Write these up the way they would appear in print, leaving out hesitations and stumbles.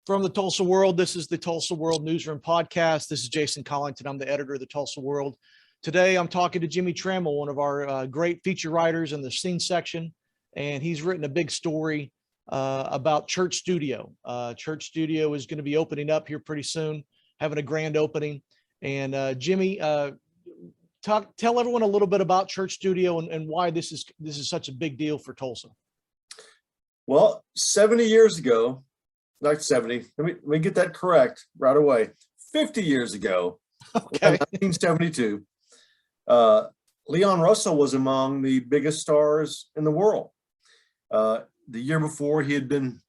From the Tulsa World, this is the Tulsa World Newsroom podcast. This is Jason Collington. I'm the editor of the Tulsa World. Today, I'm talking to Jimmie Tramel, one of our great feature writers in the scene section, and he's written a big story about Church Studio. Church Studio is going to be opening up here pretty soon, having a grand opening. And Jimmie, tell everyone a little bit about Church Studio and why this is such a big deal for Tulsa. Well, 70 years ago, not 70, let me get that correct right away. 50 years ago, okay. 1972, Leon Russell was among the biggest stars in the world. The year before, he had been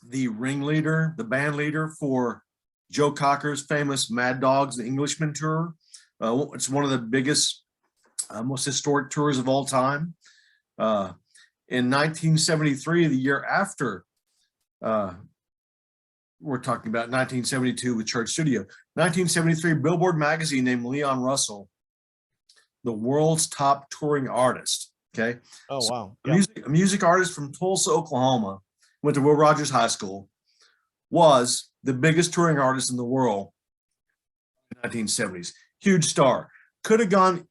the ringleader, the band leader for Joe Cocker's famous Mad Dogs, the Englishman tour. It's one of the biggest, most historic tours of all time. In 1973, the year after, we're talking about 1972 with Church Studio. 1973, Billboard magazine named Leon Russell the world's top touring artist. Okay. Oh, wow. So a music artist from Tulsa, Oklahoma, went to Will Rogers High School, was the biggest touring artist in the world in the 1970s. Huge star. Could have gone,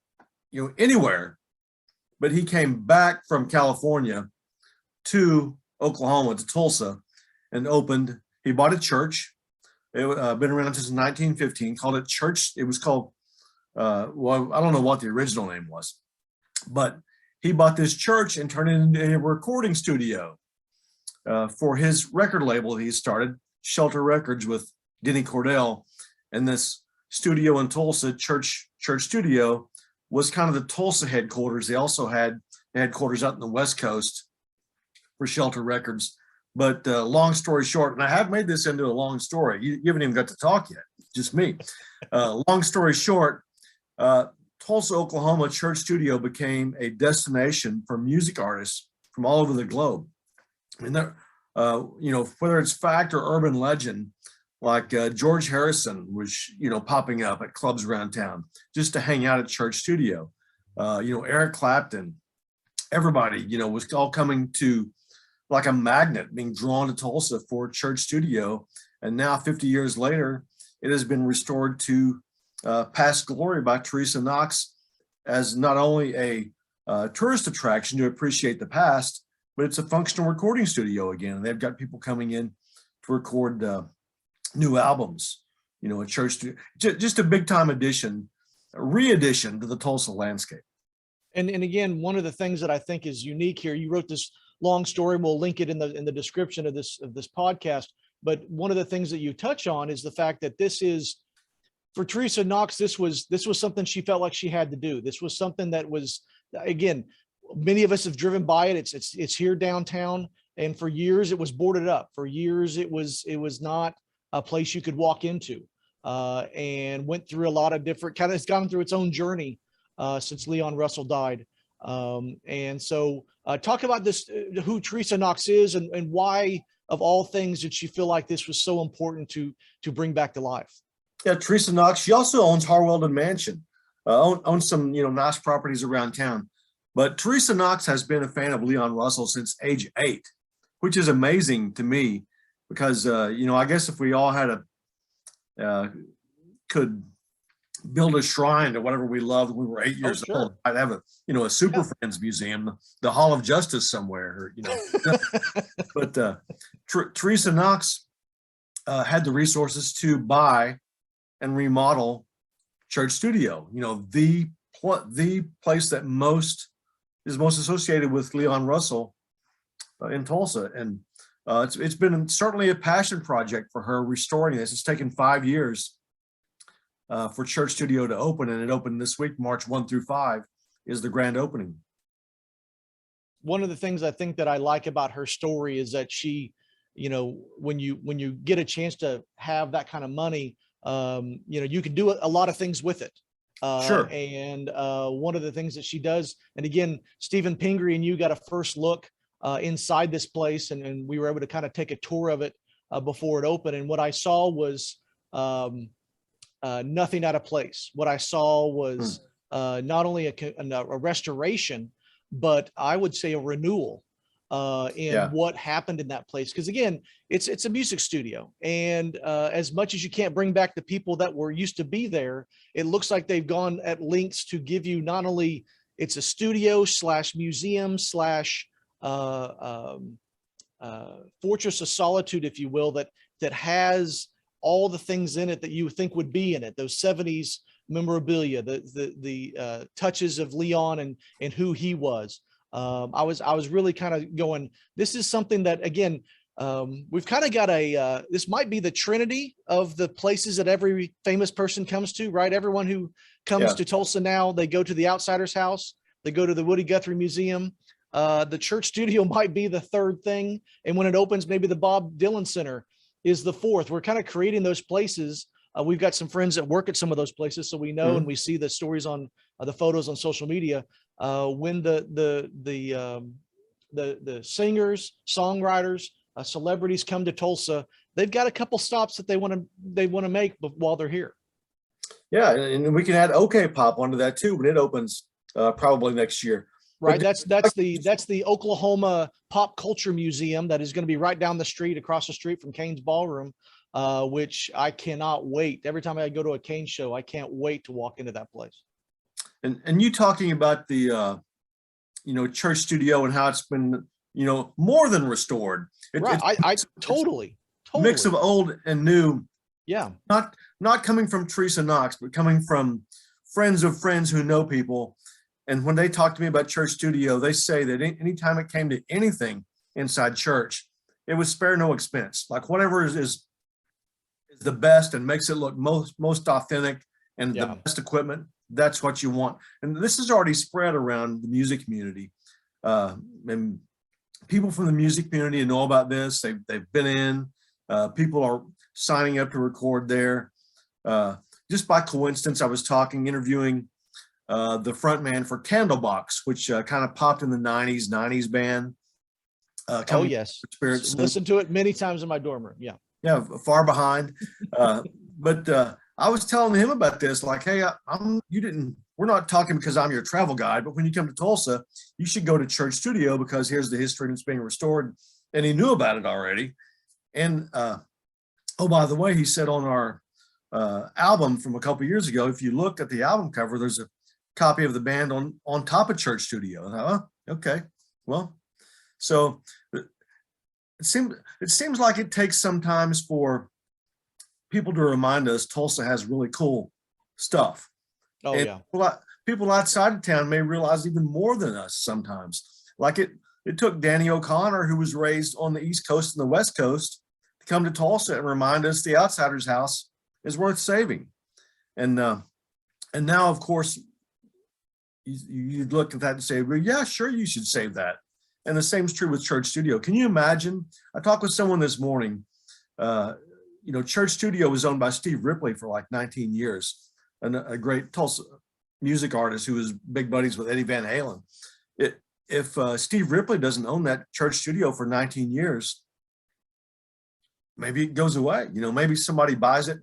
anywhere, but he came back from California to Oklahoma, to Tulsa, and opened. He bought a church. It been around since 1915. Called it Church. It was called. Well, I don't know what the original name was, but he bought this church and turned it into a recording studio for his record label. He started Shelter Records with Denny Cordell, and this studio in Tulsa, Church Studio, was kind of the Tulsa headquarters. They also had headquarters out in the West Coast for Shelter Records. But long story short, and I have made this into a long story. You haven't even got to talk yet, just me. Long story short, Tulsa, Oklahoma Church Studio became a destination for music artists from all over the globe. And whether it's fact or urban legend, like George Harrison was, popping up at clubs around town just to hang out at Church Studio. Eric Clapton, everybody, was all coming to, like a magnet, being drawn to Tulsa for Church Studio. And now 50 years later, it has been restored to past glory by Teresa Knox as not only a tourist attraction to appreciate the past, but it's a functional recording studio again. And they've got people coming in to record new albums, a Church Studio. Just a big time addition, a re-addition to the Tulsa landscape. And again, one of the things that I think is unique here, you wrote this long story. We'll link it in the description of this podcast. But one of the things that you touch on is the fact that this is, for Teresa Knox, this was something she felt like she had to do. This was something that was, again, many of us have driven by it. It's here downtown, and for years it was boarded up. For years it was not a place you could walk into, and went through a lot of different it's gone through its own journey since Leon Russell died. And so talk about this, who Teresa Knox is, and why, of all things, did she feel like this was so important to bring back to life? Yeah, Teresa Knox, she also owns Harweldon Mansion, owns some, nice properties around town. But Teresa Knox has been a fan of Leon Russell since age 8, which is amazing to me because, I guess if we all had could build a shrine to whatever we loved when we were 8 years old, I'd have a Super Friends museum, the Hall of Justice somewhere, But Teresa Knox had the resources to buy and remodel Church Studio, the place that is most associated with Leon Russell in Tulsa. And it's been certainly a passion project for her restoring this. It's taken 5 years for Church Studio to open, and it opened this week, March 1 through 5 is the grand opening. One of the things I think that I like about her story is that she, when you get a chance to have that kind of money, you can do a lot of things with it. Sure. And one of the things that she does, and again, Stephen Pingree and you got a first look inside this place, and we were able to kind of take a tour of it before it opened. And what I saw was nothing out of place. What I saw was not only a restoration, but I would say a renewal in what happened in that place. Because again, it's a music studio, and as much as you can't bring back the people that were used to be there, it looks like they've gone at lengths to give you not only it's a studio slash museum slash fortress of solitude, if you will, that has all the things in it that you think would be in it. Those 70s memorabilia, the touches of Leon and who he was. I was really kind of going, this is something that, again, we've kind of got this might be the trinity of the places that every famous person comes to, right? Everyone who comes to Tulsa now, they go to the Outsider's House, they go to the Woody Guthrie Museum. The church studio might be the third thing. And when it opens, maybe the Bob Dylan Center is the fourth. We're kind of creating those places. We've got some friends that work at some of those places, so we know and we see the stories on the photos on social media. When the singers, songwriters, celebrities come to Tulsa, they've got a couple stops that they want to make while they're here. Yeah, and we can add OK Pop onto that too when it opens probably next year. Right, that's the Oklahoma Pop Culture Museum that is going to be right down the street, across the street from Kane's Ballroom, which I cannot wait. Every time I go to a Kane show, I can't wait to walk into that place. And you talking about the church studio and how it's been more than restored. Right, I totally mix of old and new. Yeah, not coming from Teresa Knox, but coming from friends of friends who know people. And when they talk to me about church studio, they say that anytime it came to anything inside church, it was spare no expense. Like whatever is the best and makes it look most authentic and the best equipment, that's what you want. And this is already spread around the music community. And people from the music community know about this. They've been in. People are signing up to record there. Just by coincidence, I was interviewing the front man for Candlebox, which kind of popped in the 90s band. Oh yes, listen to it many times in my dorm room. Yeah, far behind. But I was telling him about this, like, hey, we're not talking because I'm your travel guide, but when you come to Tulsa, you should go to Church Studio because here's the history and it's being restored. And he knew about it already. And oh, by the way, he said on our album from a couple years ago, if you look at the album cover, there's a copy of the band on top of Church Studio. And okay, well, so it seems like it takes sometimes for people to remind us Tulsa has really cool stuff. Oh, and people outside of town may realize even more than us sometimes. Like it took Danny O'Connor, who was raised on the East Coast and the West Coast, to come to Tulsa and remind us the Outsider's House is worth saving. And now, of course, you'd look at that and say, well, yeah, sure, you should save that. And the same is true with Church Studio. Can you imagine? I talked with someone this morning. Church Studio was owned by Steve Ripley for like 19 years, and a great Tulsa music artist who was big buddies with Eddie Van Halen. If Steve Ripley doesn't own that Church Studio for 19 years, maybe it goes away. Maybe somebody buys it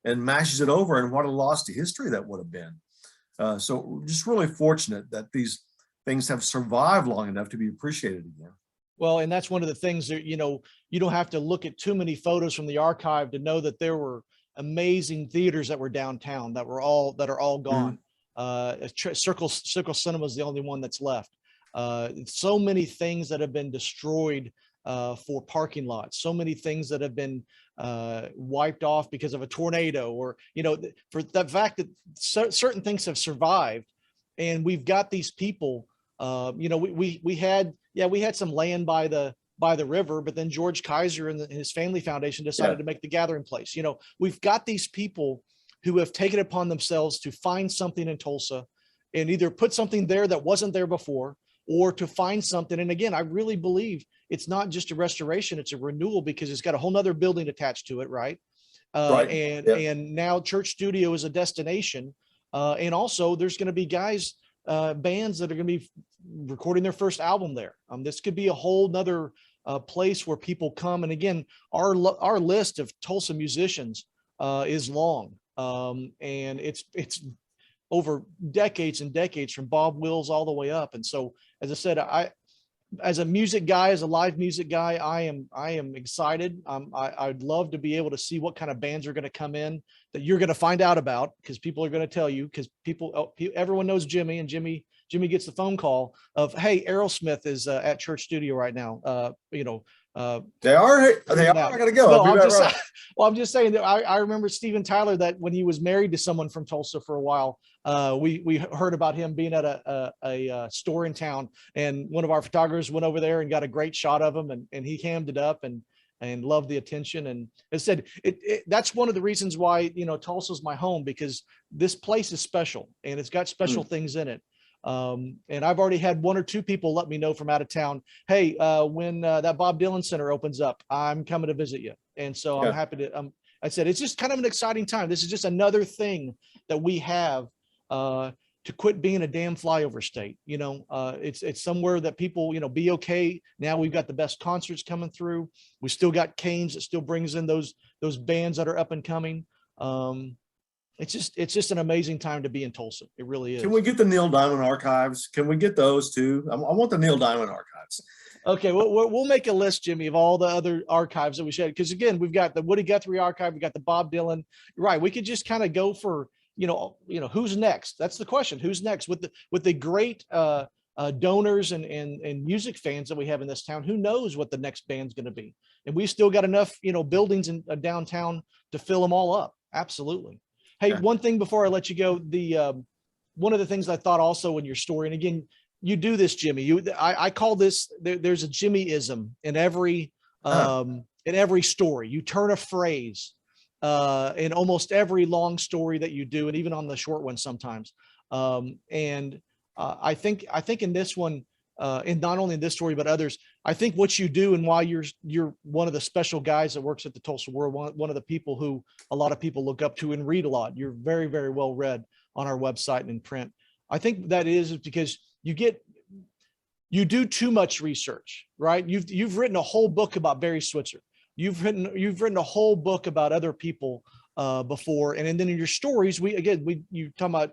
and mashes it over, and what a loss to history that would have been. So we're just really fortunate that these things have survived long enough to be appreciated again. Well, and that's one of the things that, you don't have to look at too many photos from the archive to know that there were amazing theaters that were downtown that are all gone. Circle Cinema is the only one that's left. So many things that have been destroyed for parking lots, so many things that have been wiped off because of a tornado, or for the fact that certain things have survived. And we've got these people, we had some land by the river, but then George Kaiser and his family foundation decided to make the gathering place. We've got these people who have taken it upon themselves to find something in Tulsa and either put something there that wasn't there before, or to find something. And again, I really believe it's not just a restoration, it's a renewal, because it's got a whole nother building attached to it. Right. And now Church Studio is a destination. And also there's going to be bands that are going to be recording their first album there. This could be a whole nother place where people come. And again, our list of Tulsa musicians is long. And it's over decades and decades, from Bob Wills all the way up. And so, as I said, as a music guy, as a live music guy, I am excited. I'd love to be able to see what kind of bands are going to come in that you're going to find out about, because people are going to tell you, because everyone knows Jimmy, and Jimmy gets the phone call of, hey, Aerosmith is at Church Studio right now. They are. I gotta go. No, I'll be back right. well, I'm just saying that I remember Steven Tyler, that when he was married to someone from Tulsa for a while, we heard about him being at a store in town, and one of our photographers went over there and got a great shot of him, and he hammed it up and loved the attention. And it said that's one of the reasons why, Tulsa's my home, because this place is special and it's got special things in it. And I've already had one or two people let me know from out of town, hey, when that Bob Dylan Center opens up, I'm coming to visit you. And so I'm happy to, I said, it's just kind of an exciting time. This is just another thing that we have to quit being a damn flyover state. It's somewhere that people, be okay. Now we've got the best concerts coming through. We still got Canes that still brings in those bands that are up and coming. It's just an amazing time to be in Tulsa. It really is. Can we get the Neil Diamond archives? Can we get those too? I want the Neil Diamond archives. Okay, we'll make a list, Jimmy, of all the other archives that we should. Because again, we've got the Woody Guthrie archive, we got the Bob Dylan. Right, we could just kind of go for who's next. That's the question. Who's next with the great donors and music fans that we have in this town? Who knows what the next band's going to be? And we still got enough buildings in downtown to fill them all up. Absolutely. Hey, one thing before I let you go, one of the things I thought also in your story, and again, you do this, Jimmy. I call this, there's a Jimmy-ism in every story. You turn a phrase in almost every long story that you do, and even on the short one sometimes. I think in this one, and not only in this story but others, I think what you do and why you're one of the special guys that works at the Tulsa World, one of the people who a lot of people look up to and read a lot. You're very, very well read on our website and in print. I think that is because you do too much research, right? You've written a whole book about Barry Switzer. You've written a whole book about other people before, and then in your stories, you talking about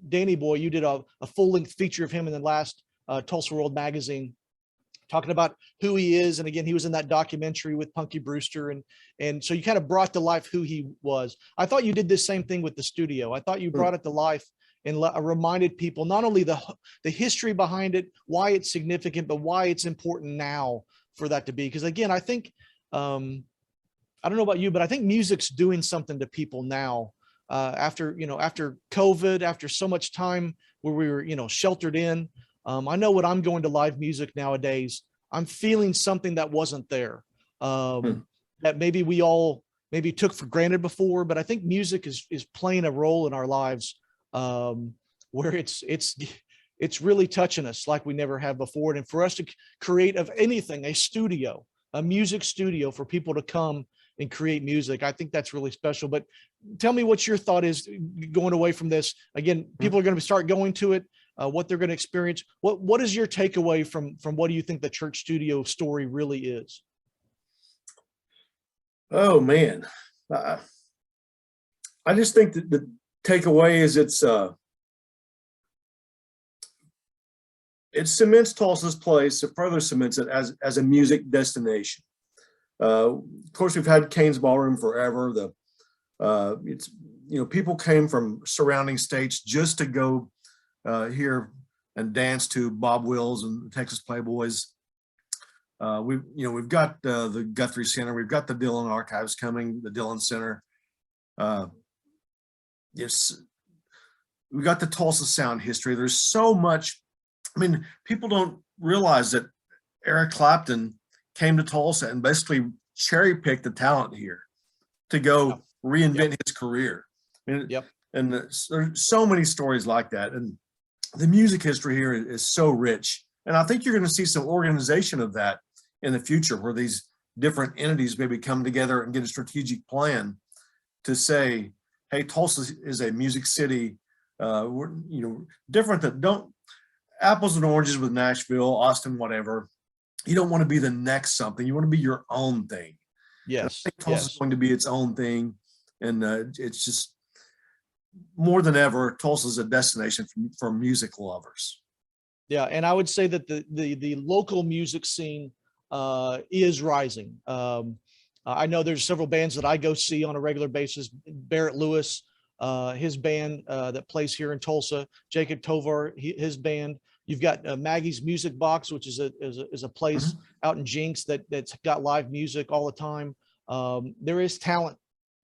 Danny Boy. You did a full-length feature of him in the last Tulsa World magazine, talking about who he is. And again, he was in that documentary with Punky Brewster. And so you kind of brought to life who he was. I thought you did the same thing with the studio. I thought you brought it to life and reminded people not only the history behind it, why it's significant, but why it's important now for that to be. Because again, I think, I don't know about you, but I think music's doing something to people now after COVID, after so much time where we were, sheltered in. I know when I'm going to live music nowadays, I'm feeling something that wasn't there, that maybe we all took for granted before. But I think music is playing a role in our lives where it's really touching us like we never have before. And for us to create of anything, a music studio for people to come and create music, I think that's really special. But tell me what your thought is going away from this. Again, people are going to start going to it. What they're going to experience. What is your takeaway from what do you think the church studio story really is? Oh man, I just think that the takeaway is it cements Tulsa's place. It further cements it as a music destination. Of course, we've had Cain's Ballroom forever. People came from surrounding states just to go here and dance to Bob Wills and the Texas Playboys. We've got the Guthrie Center. We've got the Dylan Archives coming, the Dylan Center. Yes, we got the Tulsa sound history. There's so much. I mean, people don't realize that Eric Clapton came to Tulsa and basically cherry picked the talent here to go reinvent his career. And there's so many stories like that. And the music history here is so rich. And I think you're going to see some organization of that in the future, where these different entities maybe come together and get a strategic plan to say, hey, Tulsa is a music city. We're, different that don't apples and oranges with Nashville, Austin, whatever. You don't want to be the next something. You want to be your own thing. Yes. I think Tulsa is going to be its own thing. And it's just more than ever, Tulsa is a destination for music lovers. Yeah, and I would say that the local music scene is rising. I know there's several bands that I go see on a regular basis. Barrett Lewis, his band that plays here in Tulsa. Jacob Tovar, his band. You've got Maggie's Music Box, which is a place out in Jinx that's got live music all the time. There is talent,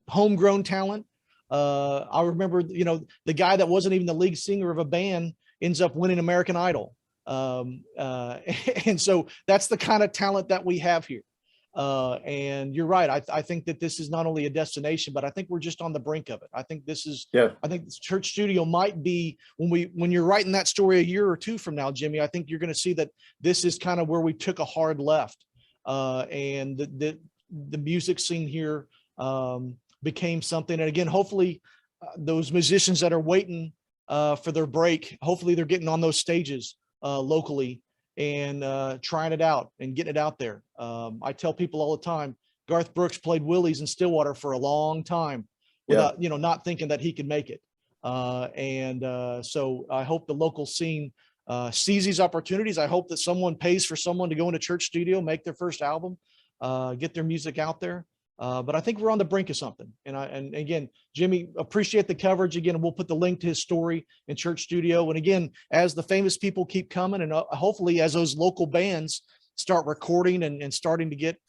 homegrown talent. I remember, the guy that wasn't even the lead singer of a band ends up winning American Idol. And so that's the kind of talent that we have here. And you're right. I think that this is not only a destination, but I think we're just on the brink of it. I think this is, I think this Church Studio might be, when you're writing that story a year or two from now, Jimmy, I think you're going to see that this is kind of where we took a hard left. And the music scene here became something. And again, hopefully those musicians that are waiting for their break, hopefully they're getting on those stages locally and trying it out and getting it out there. I tell people all the time, Garth Brooks played Willie's in Stillwater for a long time without, not thinking that he could make it. So I hope the local scene sees these opportunities. I hope that someone pays for someone to go into Church Studio, make their first album, get their music out there. But I think we're on the brink of something. And again, Jimmy, appreciate the coverage. Again, we'll put the link to his story in Church Studio. And again, as the famous people keep coming, and hopefully as those local bands start recording and starting to get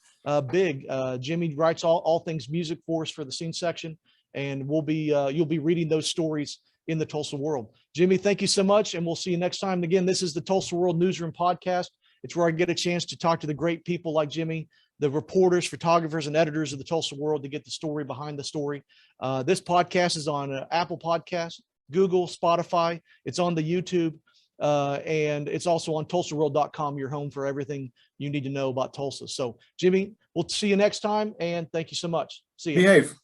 big, Jimmy writes all things music for us for the scene section. And you'll be reading those stories in the Tulsa World. Jimmy, thank you so much. And we'll see you next time. Again, this is the Tulsa World Newsroom podcast. It's where I get a chance to talk to the great people like Jimmy, the reporters, photographers, and editors of the Tulsa World to get the story behind the story. This podcast is on Apple Podcasts, Google, Spotify. It's on the YouTube, and it's also on TulsaWorld.com, your home for everything you need to know about Tulsa. So, Jimmy, we'll see you next time, and thank you so much. See you. Behave.